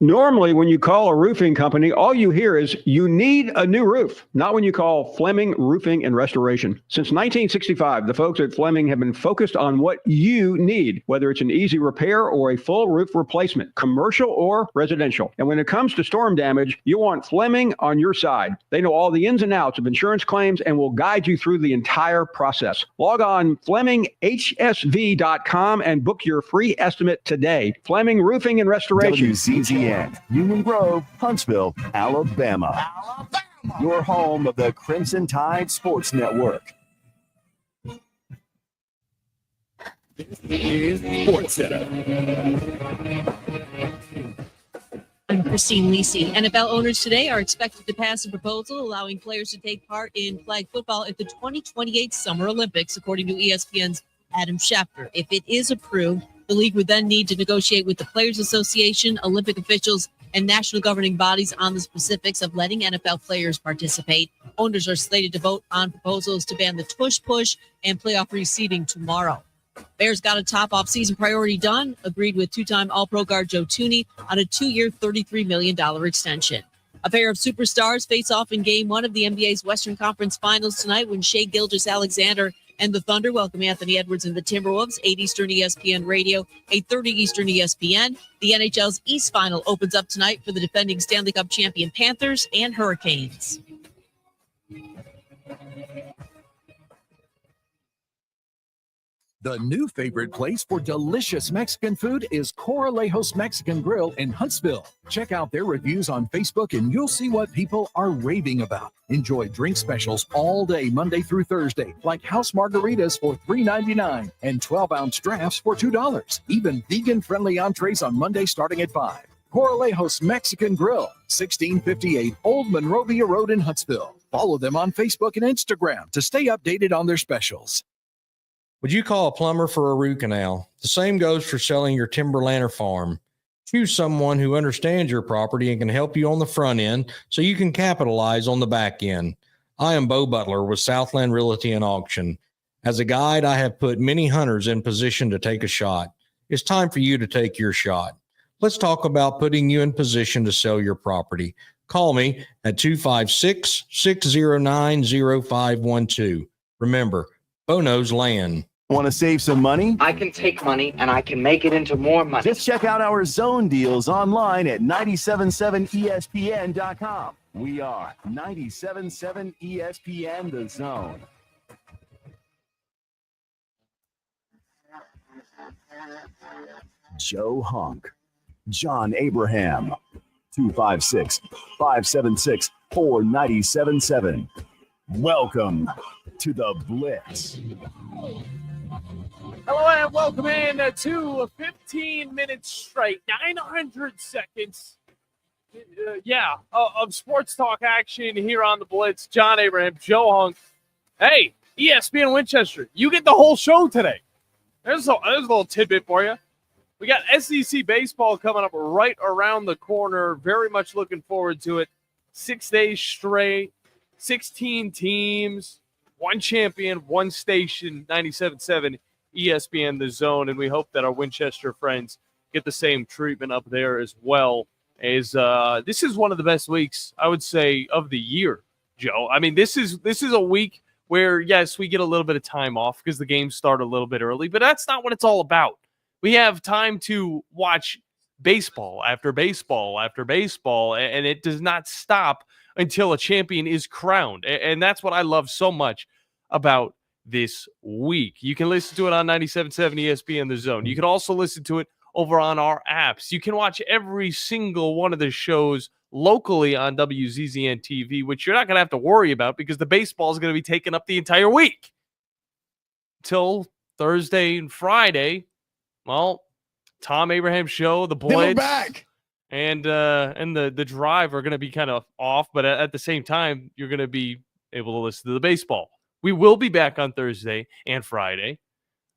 Normally, when you call a roofing company, all you hear is you need a new roof. Not when you call Fleming Roofing and Restoration. Since 1965, the folks at Fleming have been focused on what you need, whether it's an easy repair or a full roof replacement, commercial or residential. And when it comes to storm damage, you want Fleming on your side. They know all the ins and outs of insurance claims and will guide you through the entire process. Log on FlemingHSV.com and book your free estimate today. Fleming Roofing and Restoration. WZZN, Union Grove, Huntsville, Alabama. Your home of the Crimson Tide Sports Network. This is Sports Center. I'm Christine Lisi. NFL owners today are expected to pass a proposal allowing players to take part in flag football at the 2028 Summer Olympics, according to ESPN's Adam Schefter. If it is approved, the league would then need to negotiate with the Players Association, Olympic officials, and national governing bodies on the specifics of letting NFL players participate. Owners are slated to vote on proposals to ban the tush push and playoff reseeding tomorrow. Bears got a top off-season priority done, agreed with two-time All-Pro guard Joe Thuney on a 2-year, $33 million extension. A pair of superstars face off in Game 1 of the NBA's Western Conference Finals tonight when Shai Gilgeous-Alexander and the Thunder welcome Anthony Edwards and the Timberwolves, 8 Eastern ESPN Radio, 8:30 Eastern ESPN. The NHL's East Final opens up tonight for the defending Stanley Cup champion Panthers and Hurricanes. The new favorite place for delicious Mexican food is Coralejos Mexican Grill in Huntsville. Check out their reviews on Facebook and you'll see what people are raving about. Enjoy drink specials all day, Monday through Thursday, like house margaritas for $3.99 and 12-ounce drafts for $2. Even vegan-friendly entrees on Monday starting at $5. Coralejos Mexican Grill, 1658 Old Monrovia Road in Huntsville. Follow them on Facebook and Instagram to stay updated on their specials. Would you call a plumber for a root canal? The same goes for selling your timberland or farm. Choose someone who understands your property and can help you on the front end so you can capitalize on the back end. I am Bo Butler with Southland Realty and Auction. As a guide, I have put many hunters in position to take a shot. It's time for you to take your shot. Let's talk about putting you in position to sell your property. Call me at 256-609-0512. Remember, Bo knows land. Want to save some money? I can take money and I can make it into more money. Just check out our zone deals online at 977ESPN.com. We are 97.7 ESPN The Zone. Joe Hunk, John Abraham, 256-576-4977. Welcome to the Blitz. Hello and welcome in to 15 minutes straight, 900 seconds. Of sports talk action here on the Blitz. John Abraham, Joe Hunk. Hey, ESPN Winchester, you get the whole show today. There's a little tidbit for you. We got SEC baseball coming up right around the corner. Very much looking forward to it. 6 days straight, 16 teams, one champion, one station, 97.7 ESPN The Zone, and we hope that our Winchester friends get the same treatment up there as well. As this is one of the best weeks, I would say, of the year, Joe. I mean, this is a week where, yes, we get a little bit of time off because the games start a little bit early, but that's not what it's all about. We have time to watch baseball after baseball after baseball, and it does not stop until a champion is crowned. And that's what I love so much about this week. You can listen to it on 97.7 ESPN The Zone. You can also listen to it over on our apps. You can watch every single one of the shows locally on WZZN TV, which you're not going to have to worry about because the baseball is going to be taken up the entire week. Till Thursday and Friday, well, Tom Abraham Show, the Blitz, back. and the Drive are going to be kind of off, but at the same time, you're going to be able to listen to the baseball. We will be back on Thursday and Friday,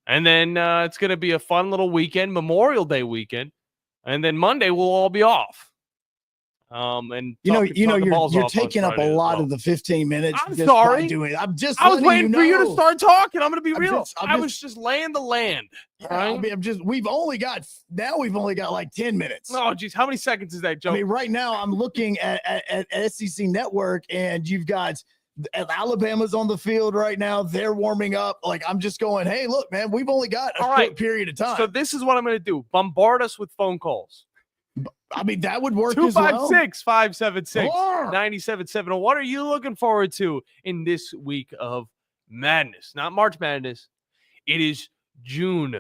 and then it's going to be a fun little weekend, Memorial Day weekend, and then Monday we'll all be off. And you're you're taking up a lot of the 15 minutes. I'm sorry. I was waiting for you to start talking. I'm going to be real. I was was just laying the land. Right? We've only got like 10 minutes. Oh, geez. How many seconds is that, Joe? I mean, right now I'm looking at SEC Network, and you've got Alabama's on the field right now. They're warming up. Like, I'm just going, hey, look, man, we've only got a short period of time. So this is what I'm going to do. Bombard us with phone calls. I mean, that would work as well. 256-576-9770. What are you looking forward to in this week of madness? Not March Madness. It is June.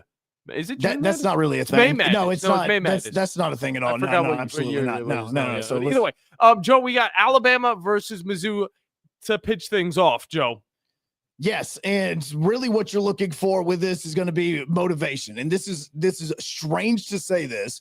Is it June? That's not really a thing. May Madness. No, it's not. May Madness. That's not a thing at all. No, absolutely not. No. So either way, Joe, we got Alabama versus Mizzou to pitch things off, Joe. Yes, and really what you're looking for with this is going to be motivation. And this is strange to say this,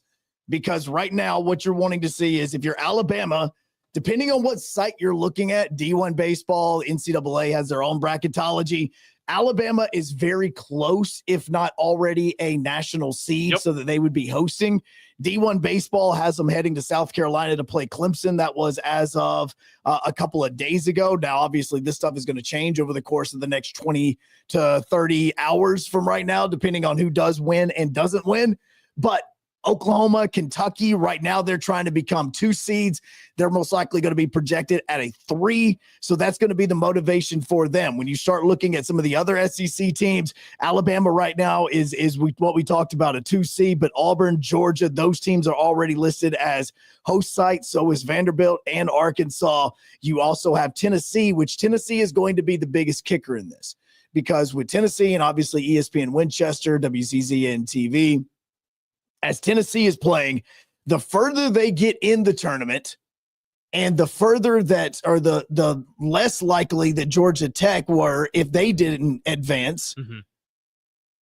because right now what you're wanting to see is, if you're Alabama, depending on what site you're looking at, D1 baseball, NCAA has their own bracketology. Alabama is very close, if not already a national seed, so that they would be hosting. D1 baseball has them heading to South Carolina to play Clemson. That was as of a couple of days ago. Now, obviously, this stuff is going to change over the course of the next 20 to 30 hours from right now, depending on who does win and doesn't win. But Oklahoma, Kentucky, right now they're trying to become 2 seeds. They're most likely going to be projected at a 3. So that's going to be the motivation for them. When you start looking at some of the other SEC teams, Alabama right now is what we talked about, a 2 seed, but Auburn, Georgia, those teams are already listed as host sites. So is Vanderbilt and Arkansas. You also have Tennessee, which Tennessee is going to be the biggest kicker in this, because with Tennessee and obviously ESPN Winchester, WCZN TV, as Tennessee is playing, the further they get in the tournament and the further that, or the less likely that Georgia Tech were if they didn't advance,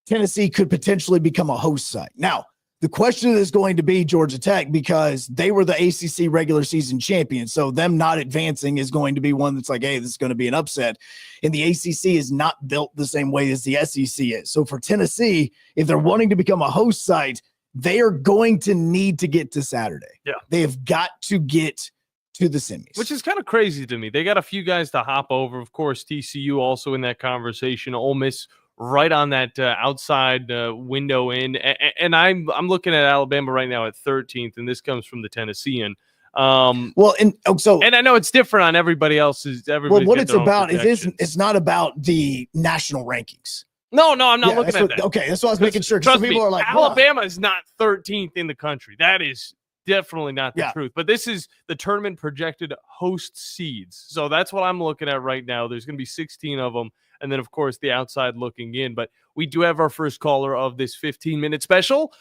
Tennessee could potentially become a host site. Now, the question is going to be Georgia Tech, because they were the ACC regular season champions. So them not advancing is going to be one that's like, hey, this is going to be an upset. And the ACC is not built the same way as the SEC is. So for Tennessee, if they're wanting to become a host site, they are going to need to get to Saturday. Yeah. They have got to get to the semis. Which is kind of crazy to me. They got a few guys to hop over. Of course, TCU also in that conversation. Ole Miss right on that outside window in. And I'm looking at Alabama right now at 13th, and this comes from the Tennessean. And I know it's different on everybody else's. Well, what it's about is it's not about the national rankings. No, I'm not looking at that. Okay, that's what I was making sure. Trust people me, are like, Alabama is not 13th in the country. That is definitely not the truth. But this is the tournament projected host seeds. So that's what I'm looking at right now. There's going to be 16 of them. And then, of course, the outside looking in. But we do have our first caller of this 15-minute special.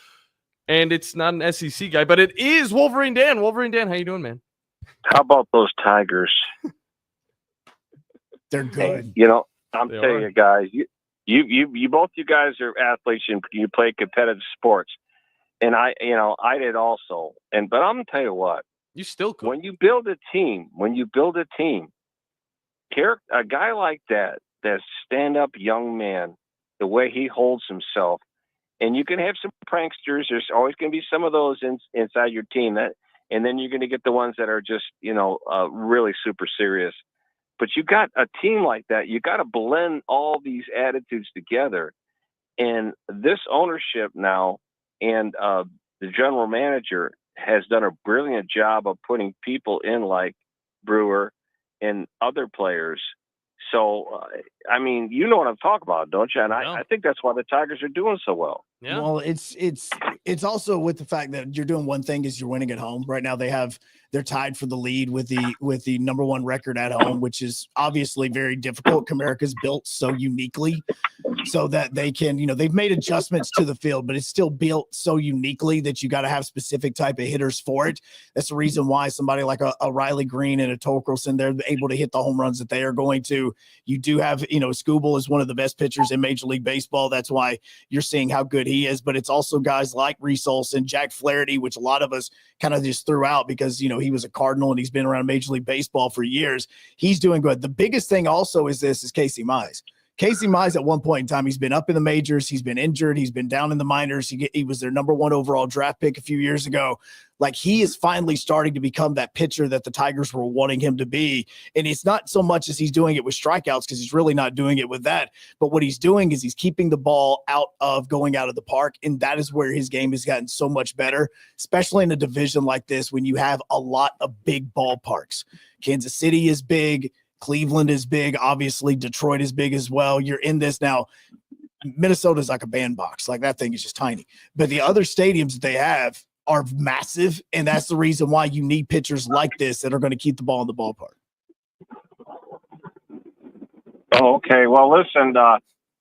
And it's not an SEC guy, but it is Wolverine Dan. Wolverine Dan, how you doing, man? How about those Tigers? They're good. I'm telling you guys, you both you guys are athletes and you play competitive sports, and I did also. But I'm gonna tell you what, you still could. When you build a team, a guy like that stand-up young man, the way he holds himself, and you can have some pranksters. There's always going to be some of those inside your team, and then you're going to get the ones that are just really super serious. But you got a team like that. You got to blend all these attitudes together. And this ownership now and the general manager has done a brilliant job of putting people in like Brewer and other players. So, you know what I'm talking about, don't you? And I think that's why the Tigers are doing so well. Yeah. Well, it's also with the fact that you're doing one thing is you're winning at home. Right now they're tied for the lead with the number 1 record at home, which is obviously very difficult. America's built so uniquely so that they can, they've made adjustments to the field, but it's still built so uniquely that you got to have specific type of hitters for it. That's the reason why somebody like a Riley Green and a Torkelson, they're able to hit the home runs that they are going to. You do have, Skubal is one of the best pitchers in Major League Baseball. That's why you're seeing how good he is, but it's also guys like Reese Olson, Jack Flaherty, which a lot of us kind of just threw out because, he was a Cardinal and he's been around Major League Baseball for years. He's doing good. The biggest thing also is Casey Mize. Casey Mize at one point in time, he's been up in the majors. He's been injured. He's been down in the minors. He was their number 1 overall draft pick a few years ago. Like, he is finally starting to become that pitcher that the Tigers were wanting him to be. And it's not so much as he's doing it with strikeouts, because he's really not doing it with that. But what he's doing is he's keeping the ball out of going out of the park. And that is where his game has gotten so much better, especially in a division like this when you have a lot of big ballparks. Kansas City is big. Cleveland is big. Obviously, Detroit is big as well. You're in this now. Minnesota is like a bandbox. Like, that thing is just tiny. But the other stadiums that they have are massive, and that's the reason why you need pitchers like this that are going to keep the ball in the ballpark. Oh, okay. Well, listen,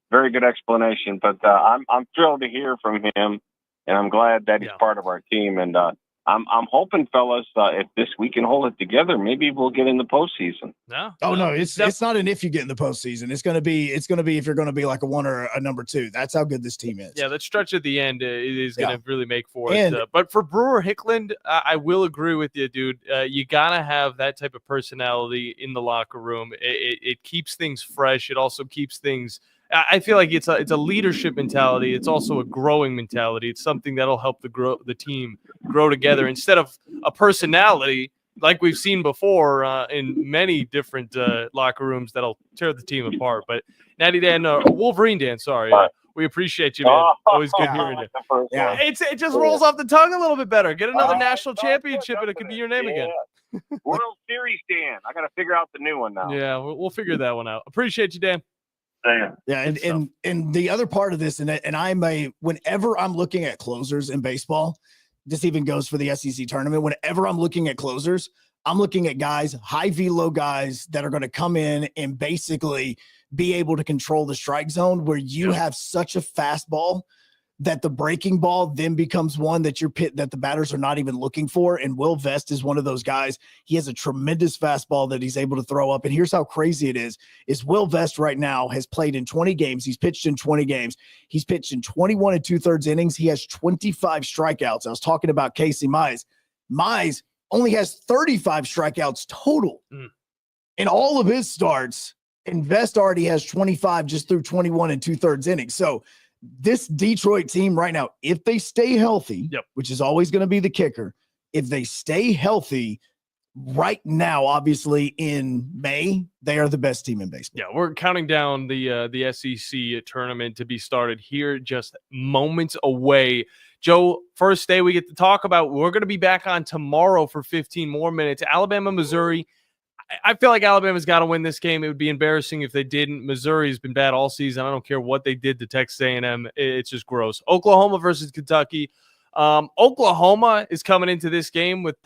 very good explanation, but I'm thrilled to hear from him, and I'm glad that he's part of our team. And I'm hoping, fellas, if we can hold it together, maybe we'll get in the postseason. No, it's not an if you get in the postseason. It's gonna be if you're gonna be like a 1 or a number 2. That's how good this team is. Yeah, that stretch at the end is gonna really make for it. But for Brewer Hickland, I will agree with you, dude. You gotta have that type of personality in the locker room. It keeps things fresh. It also keeps things. I feel like it's a leadership mentality. It's also a growing mentality. It's something that'll help the team grow together instead of a personality like we've seen before in many different locker rooms that'll tear the team apart. But Natty Dan, Wolverine Dan, sorry. We appreciate you, man. Always good hearing you. Yeah. It just rolls off the tongue a little bit better. Get another national championship and it could be your name again. World Series, Dan. I got to figure out the new one now. Yeah, we'll figure that one out. Appreciate you, Dan. Yeah, and the other part of this, and whenever I'm looking at closers in baseball, this even goes for the SEC tournament. Whenever I'm looking at closers, I'm looking at guys, high velo guys that are going to come in and basically be able to control the strike zone, where you have such a fastball that the breaking ball then becomes one that that the batters are not even looking for. And Will Vest is one of those guys. He has a tremendous fastball that he's able to throw up. And here's how crazy it is Will Vest right now has played in 20 games. He's pitched in 20 games. He's pitched in 21 2/3 innings. He has 25 strikeouts. I was talking about Casey Mize. Mize only has 35 strikeouts total in all of his starts. And Vest already has 25 just through 21 2/3 innings. So this Detroit team right now, if they stay healthy, which is always going to be the kicker, if they stay healthy right now, obviously in May, they are the best team in baseball. Yeah, we're counting down the SEC tournament to be started here, just moments away. Joe, first day we get to talk about, we're going to be back on tomorrow for 15 more minutes. Alabama, Missouri. I feel like Alabama's got to win this game. It would be embarrassing if they didn't. Missouri's been bad all season. I don't care what they did to Texas A&M. It's just gross. Oklahoma versus Kentucky. Oklahoma is coming into this game with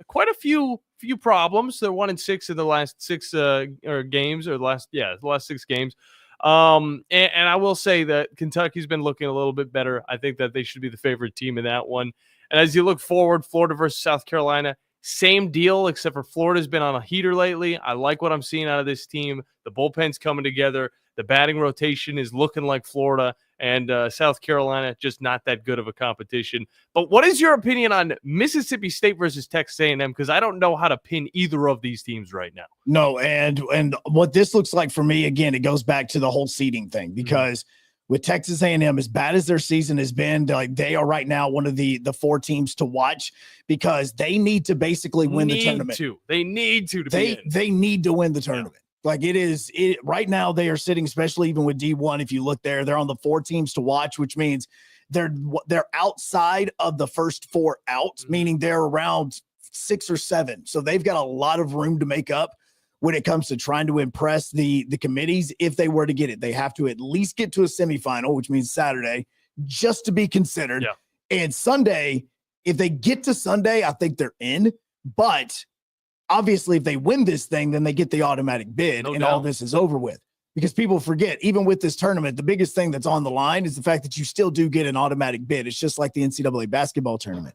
quite a few problems. They're 1-6 in the last six games, or the last 6 games. And I will say that Kentucky's been looking a little bit better. I think that they should be the favorite team in that one. And as you look forward, Florida versus South Carolina. Same deal, except for Florida's been on a heater lately. I like what I'm seeing out of this team. The bullpen's coming together. The batting rotation is looking like Florida, and South Carolina, just not that good of a competition. But what is your opinion on Mississippi State versus Texas A&M? Because I don't know how to pin either of these teams right now. No, and what this looks like for me, again, it goes back to the whole seeding thing, because with Texas A&M, as bad as their season has been, like, they are right now one of the 4 teams to watch, because they need to basically win the tournament. They need to they need to win the tournament. Like, it right now, they are sitting, especially even with D1. If you look there, they're on the 4 teams to watch, which means they're outside of the first 4 out, meaning they're around 6 or 7. So they've got a lot of room to make up when it comes to trying to impress the committees. If they were to get it, they have to at least get to a semifinal, which means Saturday, just to be considered. And Sunday, if they get to Sunday, I think they're in. But obviously, if they win this thing, then they get the automatic bid, all this is over with. Because people forget, even with this tournament, the biggest thing that's on the line is the fact that you still do get an automatic bid. It's just like the NCAA basketball tournament.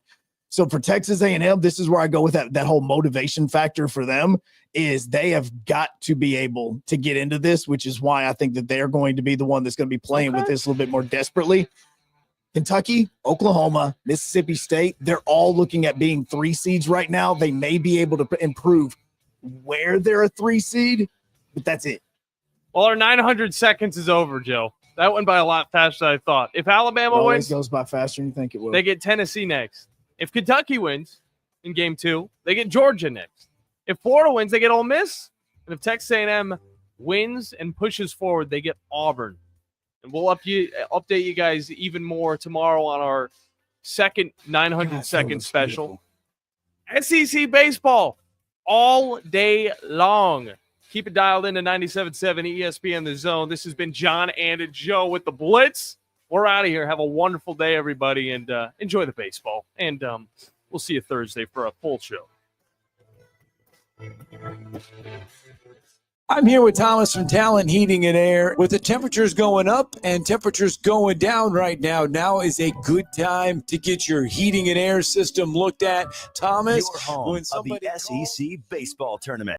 So for Texas A&M, this is where I go with that whole motivation factor for them, is they have got to be able to get into this, which is why I think that they're going to be the one that's going to be playing with this a little bit more desperately. Kentucky, Oklahoma, Mississippi State, they're all looking at being 3 seeds right now. They may be able to improve where they're a 3 seed, but that's it. Well, our 900 seconds is over, Joe. That went by a lot faster than I thought. If Alabama Always wins, goes by faster than you think it will. they get Tennessee next. If Kentucky wins in game 2, they get Georgia next. If Florida wins, they get Ole Miss. And if Texas A&M wins and pushes forward, they get Auburn. And we'll update you guys even more tomorrow on our second 900-second special. SEC baseball all day long. Keep it dialed into 97.7 ESPN The Zone. This has been John and Joe with the Blitz. We're out of here. Have a wonderful day, everybody, and enjoy the baseball. And we'll see you Thursday for a full show. I'm here with Thomas from Talent Heating and Air. With the temperatures going up and temperatures going down right now, now is a good time to get your heating and air system looked at. Thomas, your home of the SEC baseball tournament.